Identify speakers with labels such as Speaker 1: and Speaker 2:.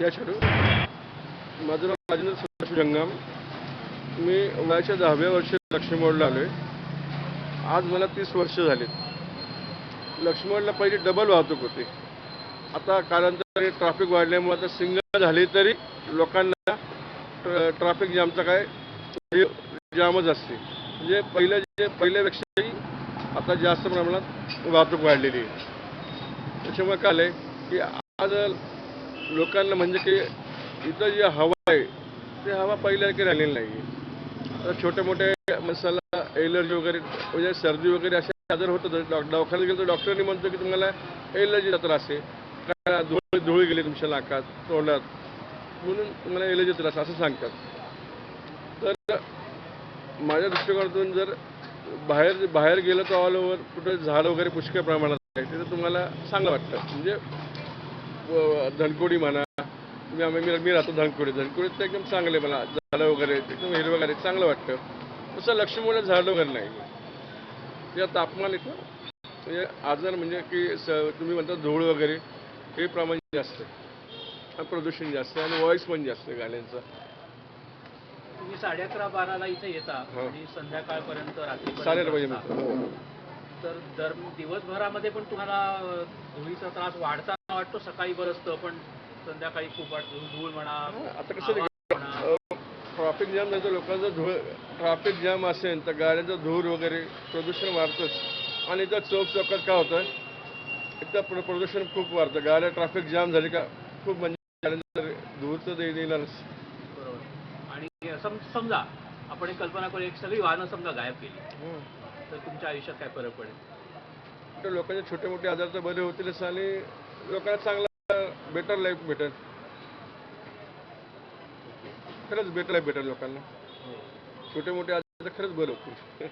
Speaker 1: या छाडू माझं नाव राजेंद्र सुरेश जंगम. मी वयाच्या 10व्या वर्षी लक्ष्मीमोडला आलो आहे. आज मला 30 वर्ष झालीत. लक्ष्मीमोडला पहिली डबल वाहतूक होती. आता कालांतराने ट्रॅफिक वाढल्यामुळे आता सिंगल झाली तरी लोकांना ट्रॅफिक जामचा काय जामच असते. म्हणजे पहिल्यापेक्षाही आता जास्त प्रमाणात वाहतूक वाढलेली आहे. त्याच्यामुळे काय आलं आहे की आज लोकांना म्हणजे की इथं जी हवा आहे ती हवा पहिल्यासारखी राहिलेली नाही आहे. आता छोटे मोठे मसाला एलर्जी वगैरे म्हणजे सर्दी वगैरे असे आजार होतात. दवाखान्यात गेलं तर डॉक्टरांनी म्हणतो की तुम्हाला एलर्जीचा त्रास आहे, काय धूळ गेली तुमच्या नाकात तोंडात म्हणून तुम्हाला एलर्जी त्रास असं सांगतात. तर माझ्या दृष्टिकोनातून जर बाहेर गेलं तर ऑल ओव्हर कुठं झाड वगैरे पुष्कळ प्रमाणात आहे तिथं तुम्हाला चांगलं वाटतं. म्हणजे धनकोडी म्हणा, मी राहतो धनकोडीत तर एकदम चांगले मला झाडं वगैरे एकदम हिरवं वगैरे चांगलं वाटतं. तसं लक्ष्मीमुळे झाडं वगैरे नाही. या तापमान येतं म्हणजे आजार म्हणजे की तुम्ही म्हणता धूळ वगैरे हे प्रमाण जास्त आहे, प्रदूषण जास्त आहे आणि व्हॉइस पण जास्त आहे गाड्यांचा.
Speaker 2: तुम्ही 11:30-12ला इथे येता आणि संध्याकाळपर्यंत
Speaker 1: चालेल पाहिजे
Speaker 2: रात्रीपर्यंत तर दिवसभरामध्ये पण तुम्हाला धुळीचा त्रास वाढताना वाटतो. सकाळी बरं असतं पण संध्याकाळी खूप वाटतो. धूळ म्हणा,
Speaker 1: आता कसं ट्रॅफिक जाम नाही तर लोकांचं ट्रॅफिक जाम असेल तर गाड्यांचं धूर वगैरे प्रदूषण वाढतंच. आणि इथं चौकात काय होतं इथं प्रदूषण खूप वाढतं. गाड्या ट्रॅफिक जाम झाली का खूप म्हणजे धूर तर देणारच.
Speaker 2: बरोबर. आणि समजा आपण एक कल्पना करू, एक सगळी वाहनं समजा गायब केली तर तुमच्या आयुष्यात काय फरक पडेल?
Speaker 1: तर लोकांचे छोटे मोठे आजार तर बरे होतीलच आणि लोकांना चांगला बेटर लाईफ भेटेल. खरंच बेटर लाईफ भेटेल लोकांना. छोटे मोठे आजार तर खरंच बरे होतील.